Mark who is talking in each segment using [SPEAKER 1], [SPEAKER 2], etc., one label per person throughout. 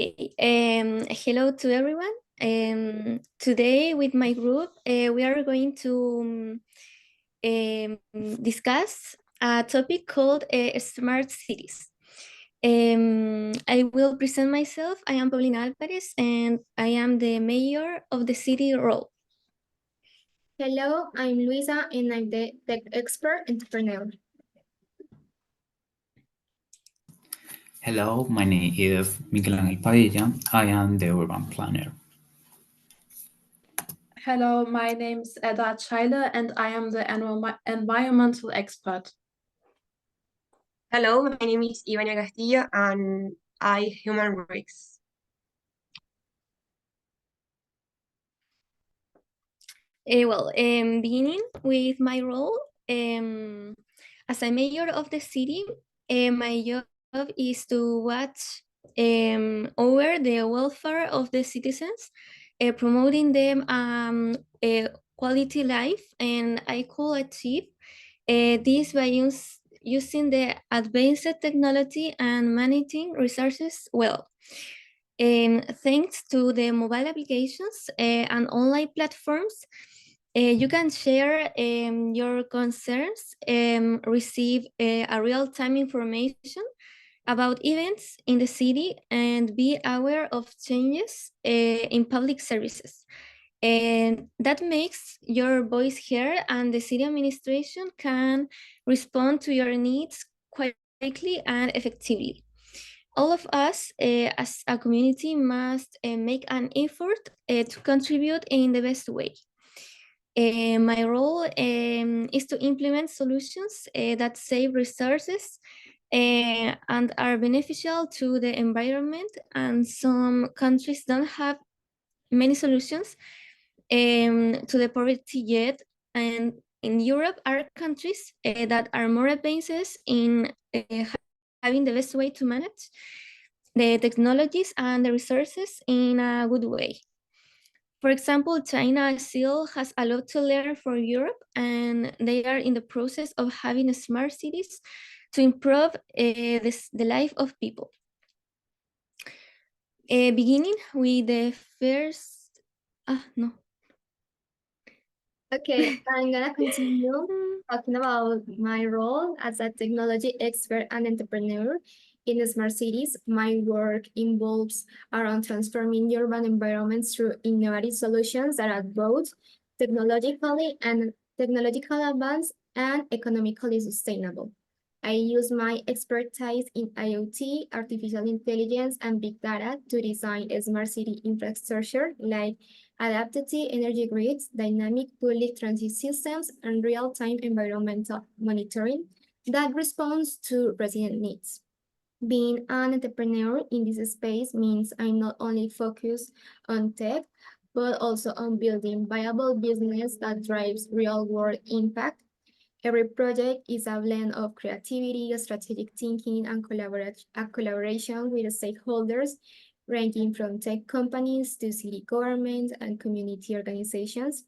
[SPEAKER 1] Hello to everyone. Today with my group, we are going to discuss a topic called smart cities. I will present myself. I am Paulina Alvarez and I am the mayor of the city role.
[SPEAKER 2] Hello, I'm Luisa and I'm the tech expert entrepreneur.
[SPEAKER 3] Hello, my name is Miguel Angel Padilla. I am the urban planner.
[SPEAKER 4] Hello, my name is Edda Scheile and I am the environmental expert.
[SPEAKER 5] Hello, my name is Ivania Castillo and I human rights.
[SPEAKER 1] Beginning with my role as a mayor of the city, my job is to watch over the welfare of the citizens, promoting them a quality life, and I could achieve this by using the advanced technology and managing resources well. Thanks to the mobile applications and online platforms, you can share your concerns, receive a real-time information about events in the city, and be aware of changes in public services. And that makes your voice heard, and the city administration can respond to your needs quickly and effectively. All of us as a community must make an effort to contribute in the best way. My role is to implement solutions that save resources and are beneficial to the environment, and some countries don't have many solutions to the poverty yet, and in Europe are countries that are more advanced in having the best way to manage the technologies and the resources in a good way. For example, China still has a lot to learn from Europe, and they are in the process of having smart cities to improve the life of people. Beginning with the first, no.
[SPEAKER 2] Okay, I'm gonna continue talking about my role as a technology expert and entrepreneur in smart cities. My work involves around transforming urban environments through innovative solutions that are both technological advanced and economically sustainable. I use my expertise in IoT, artificial intelligence, and big data to design a smart city infrastructure like adaptive energy grids, dynamic public transit systems, and real-time environmental monitoring that responds to resident needs. Being an entrepreneur in this space means I'm not only focused on tech, but also on building viable business that drives real-world impact. Every project is a blend of creativity, strategic thinking, and collaboration with stakeholders, ranging from tech companies to city governments and community organizations.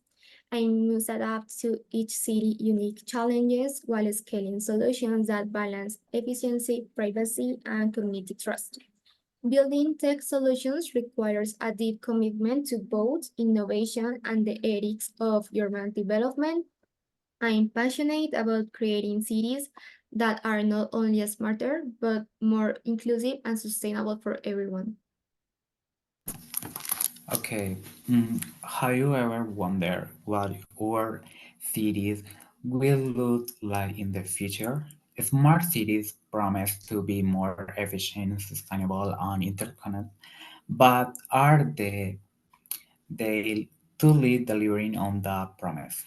[SPEAKER 2] I must adapt to each city's unique challenges while scaling solutions that balance efficiency, privacy, and community trust. Building tech solutions requires a deep commitment to both innovation and the ethics of urban development. I'm passionate about creating cities that are not only smarter, but more inclusive and sustainable for everyone.
[SPEAKER 3] Okay, have you ever wondered what our cities will look like in the future? Smart cities promise to be more efficient, sustainable, and interconnected, but are they truly delivering on that promise?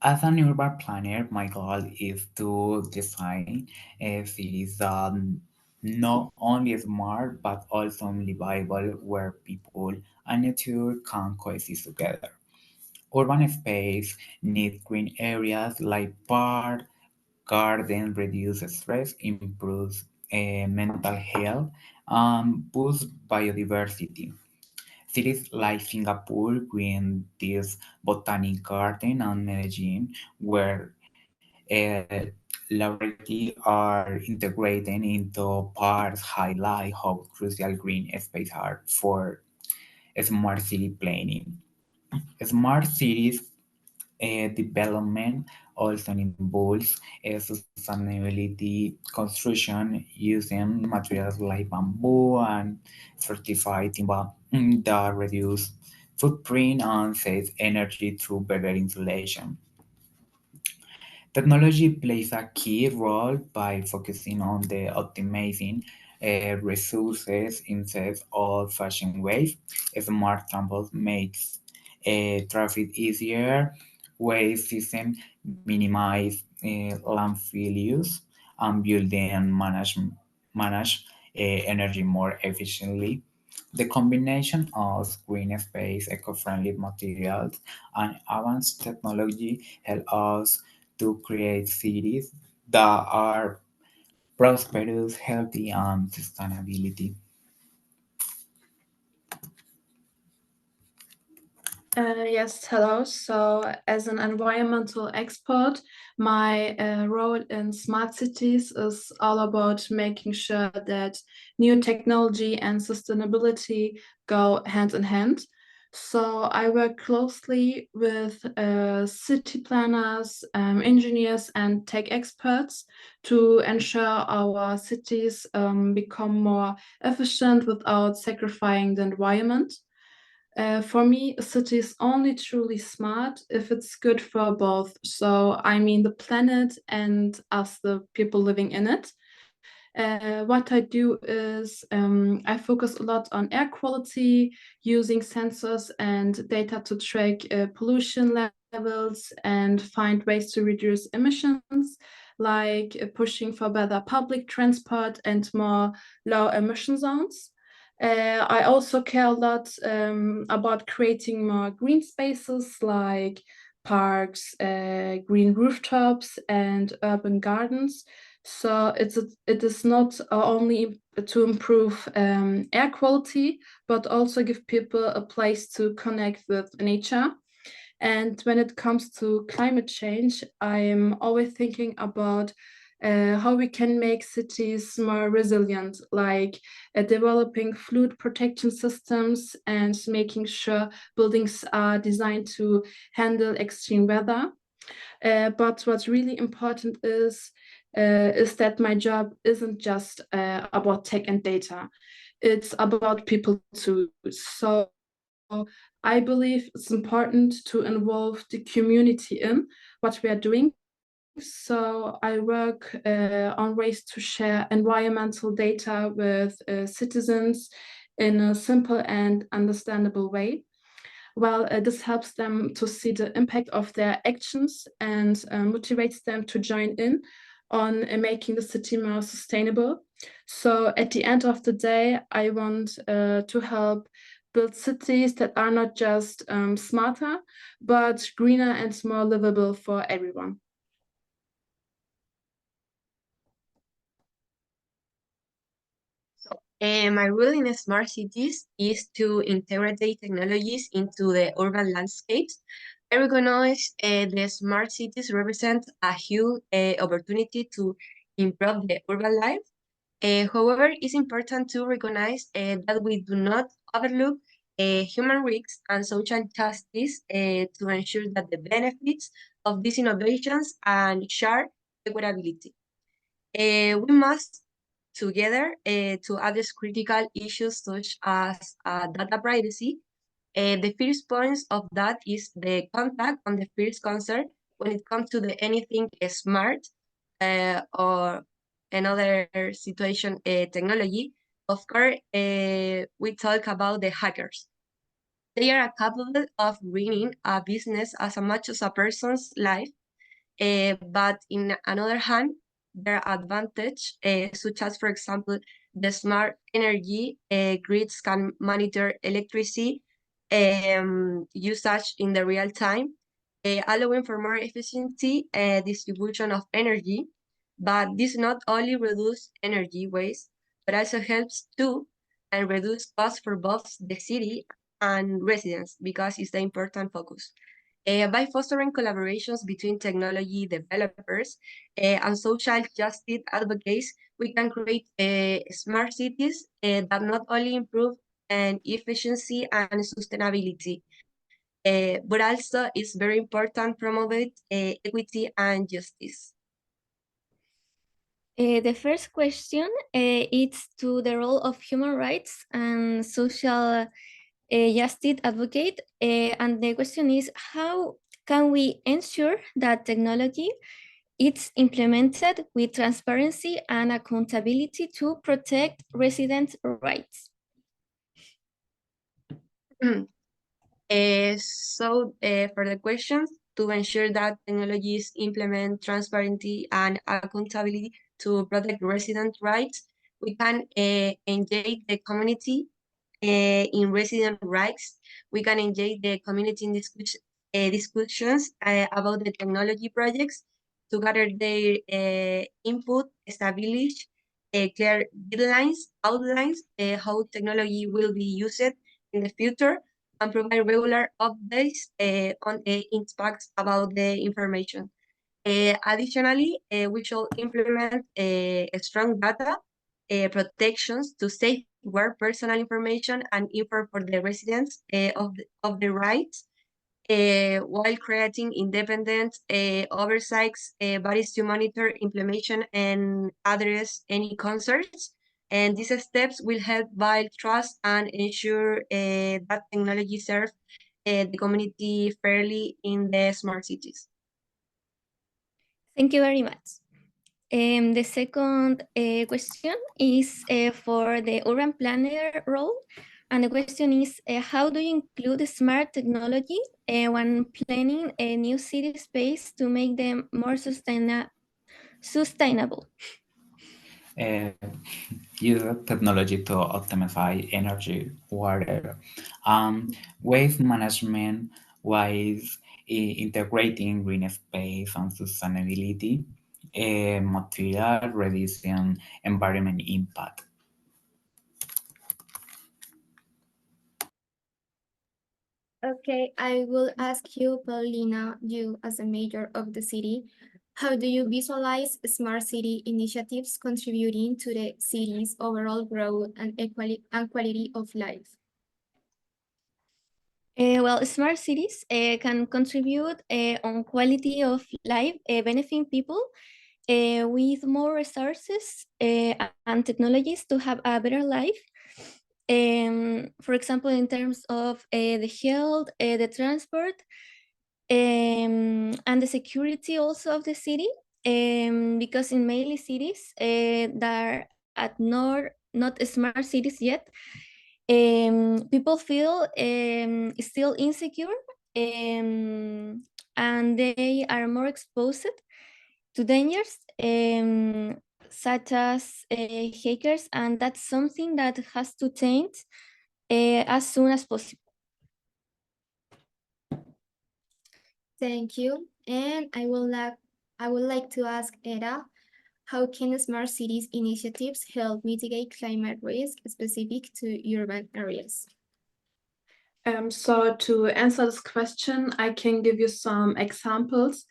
[SPEAKER 3] As an urban planner, my goal is to design cities that not only smart but also livable, where people and nature can coexist together. Urban space needs green areas like parks, gardens, reduce stress, improves mental health, and boosts biodiversity. Cities like Singapore, Green this Botanic Garden, and Medellin, where Laboratories are integrated into parks highlight how crucial green spaces are for smart city planning. Smart cities development also involves sustainability construction using materials like bamboo and certified timber that reduce footprint and save energy through better insulation. Technology plays a key role by focusing on the optimizing resources instead of fashioned ways. Smart transport makes traffic easier, waste system minimize landfill use, and building and manage energy more efficiently. The combination of green space, eco-friendly materials, and advanced technology help us to create cities that are prosperous, healthy, and sustainability.
[SPEAKER 4] Yes, hello. So, as an environmental expert, my role in smart cities is all about making sure that new technology and sustainability go hand in hand. So, I work closely with city planners, engineers, and tech experts to ensure our cities become more efficient without sacrificing the environment. For me, a city is only truly smart if it's good for both. So, I mean, the planet and us, the people living in it. What I do is I focus a lot on air quality, using sensors and data to track pollution levels and find ways to reduce emissions, like pushing for better public transport and more low emission zones. I also care a lot about creating more green spaces like parks, green rooftops, and urban gardens. So it is not only to improve air quality, but also give people a place to connect with nature. And when it comes to climate change, I'm always thinking about how we can make cities more resilient, like developing flood protection systems and making sure buildings are designed to handle extreme weather. But what's really important is that my job isn't just about tech and data. It's about people too. So I believe it's important to involve the community in what we are doing. So I work on ways to share environmental data with citizens in a simple and understandable way. Well, this helps them to see the impact of their actions and motivates them to join in on making the city more sustainable. So at the end of the day, I want to help build cities that are not just smarter, but greener and more livable for everyone.
[SPEAKER 5] My role in smart cities is to integrate technologies into the urban landscapes. I recognize the smart cities represent a huge opportunity to improve the urban life. However, it's important to recognize that we do not overlook human risks and social justice to ensure that the benefits of these innovations and share equitability. We must together to address critical issues such as data privacy. The first point of that is the contact on the first concern when it comes to the anything smart or another situation technology. Of course, we talk about the hackers. They are capable of ruining a business as much as a person's life. But in another hand, there are advantages, such as, for example, the smart energy grids can monitor electricity usage in the real time, allowing for more efficiency distribution of energy. But this not only reduce energy waste, but also helps too and reduce costs for both the city and residents because it's the important focus. by fostering collaborations between technology developers and social justice advocates, we can create smart cities that not only improve efficiency and sustainability, but also it's very important promote equity and justice.
[SPEAKER 1] The first question is to the role of human rights and social justice advocate. And the question is, how can we ensure that technology is implemented with transparency and accountability to protect residents' rights?
[SPEAKER 5] For the questions, to ensure that technologies implement transparency and accountability to protect resident rights, we can engage the community in resident rights. We can engage the community in discussions about the technology projects to gather their input, establish clear deadlines, outlines how technology will be used in the future, and provide regular updates on the impacts about the information. Additionally, we should implement strong data protections to safeguard personal information and info for the residents of the rights, while creating independent oversights bodies to monitor implementation and address any concerns. And these steps will help build trust and ensure that technology serves the community fairly in the smart cities.
[SPEAKER 1] Thank you very much. The second question is for the urban planner role. And the question is, how do you include smart technology when planning a new city space to make them more sustainable?
[SPEAKER 3] Use technology to optimize energy, water, waste management, while integrating green space and sustainability, material reducing environment impact.
[SPEAKER 2] Okay, I will ask you, Paulina, you as a mayor of the city, how do you visualize smart city initiatives contributing to the city's overall growth and quality of life?
[SPEAKER 1] Well, smart cities can contribute on quality of life, benefiting people with more resources and technologies to have a better life. For example, in terms of the health, the transport, and the security also of the city, because in mainly cities that are at not smart cities yet, people feel still insecure, and they are more exposed to dangers, such as hackers, and that's something that has to change as soon as possible.
[SPEAKER 2] Thank you. And I would like to ask Era, how can smart cities initiatives help mitigate climate risk specific to urban areas?
[SPEAKER 4] So to answer this question, I can give you some examples.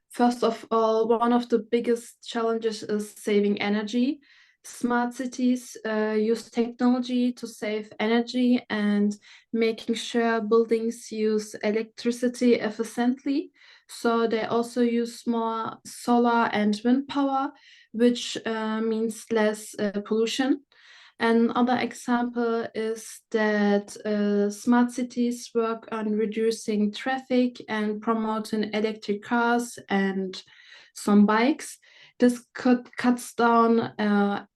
[SPEAKER 4] First of all, one of the biggest challenges is saving energy. Smart cities use technology to save energy and making sure buildings use electricity efficiently. So they also use more solar and wind power, which means less pollution. Another example is that smart cities work on reducing traffic and promoting electric cars and some bikes. This cuts down air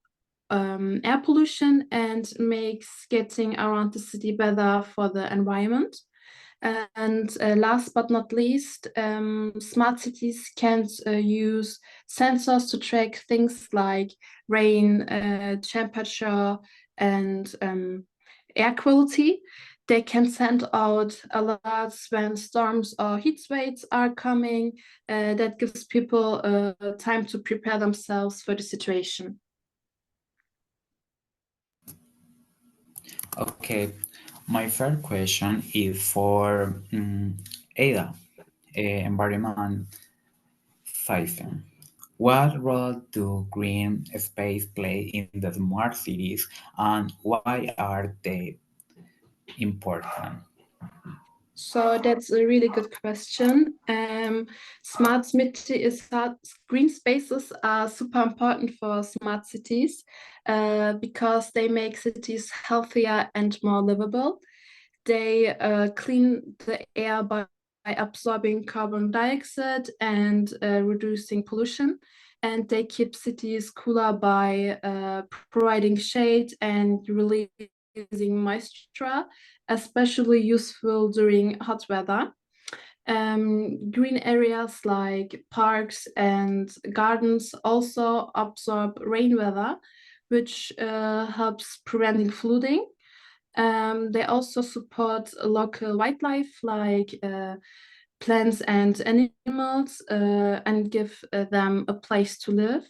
[SPEAKER 4] pollution and makes getting around the city better for the environment. And last but not least, smart cities can use sensors to track things like rain, temperature, and air quality. They can send out alerts when storms or heat waves are coming. That gives people time to prepare themselves for the situation.
[SPEAKER 3] Okay, my first question is for Ada. environment sizing. What role do green space play in the smart cities, and why are they important?
[SPEAKER 4] So that's a really good question. Smart city is green spaces are super important for smart cities because they make cities healthier and more livable. They clean the air by absorbing carbon dioxide and reducing pollution. And they keep cities cooler by providing shade and releasing moisture, especially useful during hot weather. Green areas like parks and gardens also absorb rainwater, which helps preventing flooding. They also support local wildlife like plants and animals and give them a place to live,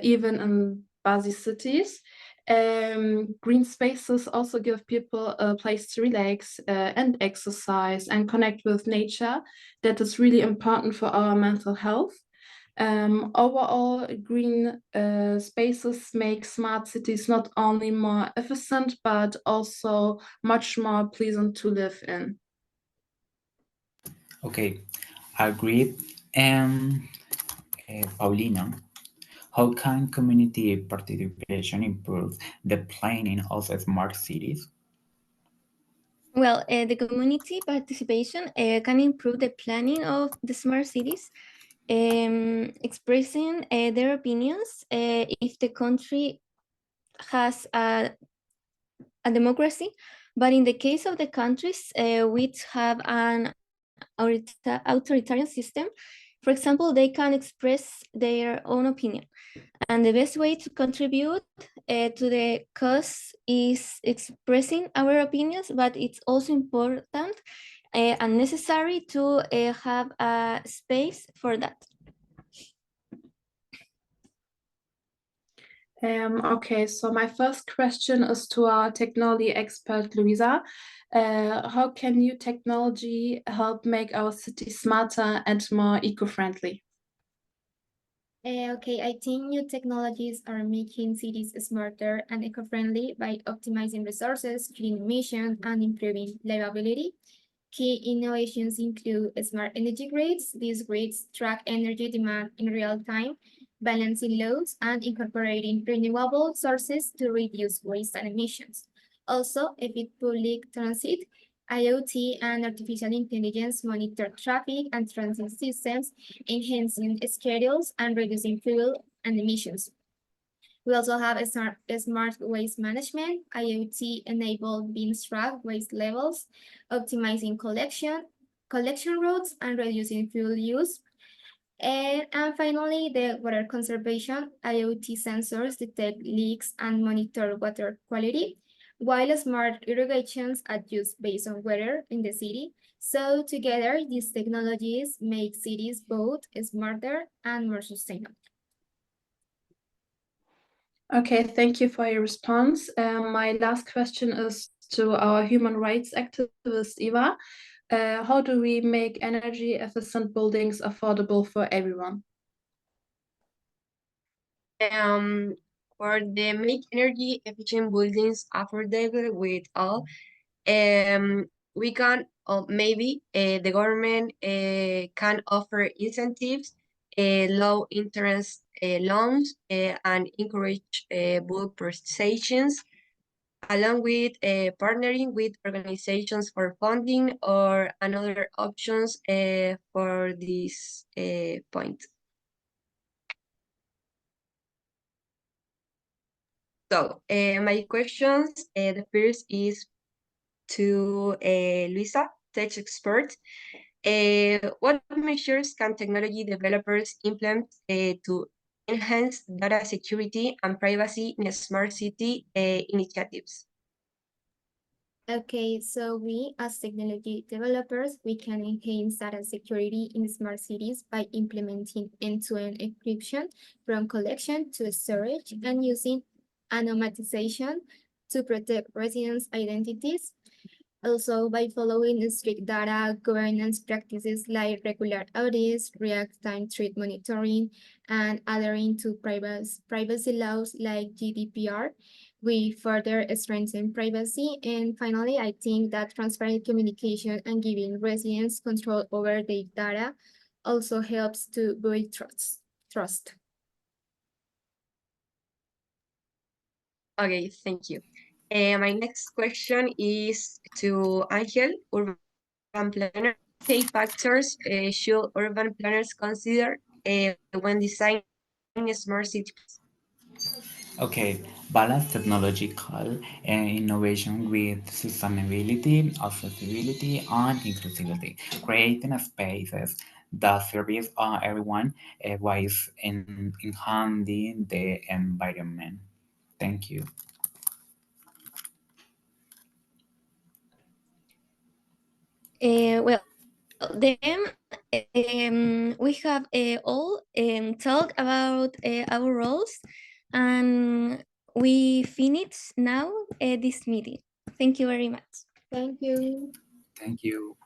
[SPEAKER 4] even in busy cities. Green spaces also give people a place to relax and exercise and connect with nature. That is really important for our mental health. Overall, green spaces make smart cities not only more efficient, but also much more pleasant to live in.
[SPEAKER 3] Okay, agreed. And Paulina, how can community participation improve the planning of smart cities?
[SPEAKER 1] Well, the community participation can improve the planning of the smart cities, expressing their opinions. If the country has a democracy, but in the case of the countries which have an authoritarian system, for example, they can express their own opinion. And the best way to contribute to the cause is expressing our opinions, but it's also important and necessary to have a space for that.
[SPEAKER 4] Okay, so my first question is to our technology expert, Luisa. How can new technology help make our city smarter and more eco-friendly?
[SPEAKER 2] Okay, I think new technologies are making cities smarter and eco-friendly by optimizing resources, cutting emissions, and improving livability. Key innovations include smart energy grids. These grids track energy demand in real time, balancing loads, and incorporating renewable sources to reduce waste and emissions. Also, efficient public transit, IoT and artificial intelligence monitor traffic and transit systems, enhancing schedules and reducing fuel and emissions. We also have a smart waste management, IoT-enabled bins track waste levels, optimizing collection routes, and reducing fuel use. And finally, the water conservation, IoT sensors detect leaks and monitor water quality, while smart irrigations adjust based on weather in the city. So together, these technologies make cities both smarter and more sustainable.
[SPEAKER 4] Okay, thank you for your response. My last question is to our human rights activist, Eva. How do we make energy efficient buildings affordable for everyone?
[SPEAKER 5] Um, for the make energy efficient buildings affordable with all, we can maybe the government can offer incentives, low interest loans, and encourage bulk purchases, along with partnering with organizations for funding or another options for this point. So my questions, the first is to Luisa, tech expert. What measures can technology developers implement to enhance data security and privacy in smart city initiatives?
[SPEAKER 2] Okay, so we as technology developers, we can enhance data security in smart cities by implementing end-to-end encryption from collection to storage and using anonymization to protect residents' identities. Also, by following strict data governance practices like regular audits, real-time threat monitoring, and adhering to privacy laws like GDPR, we further strengthen privacy. And finally, I think that transparent communication and giving residents control over their data also helps to build trust.
[SPEAKER 5] Okay, thank you. My next question is to Angel, urban planner. Key factors should urban planners consider when designing smart city plans?
[SPEAKER 3] Okay, balance technological innovation with sustainability, accessibility, and inclusivity, creating spaces that service everyone while enhancing the environment. Thank you.
[SPEAKER 1] Well, then we have all talked about our roles, and we finish now this meeting. Thank you very much.
[SPEAKER 2] Thank you.
[SPEAKER 3] Thank you.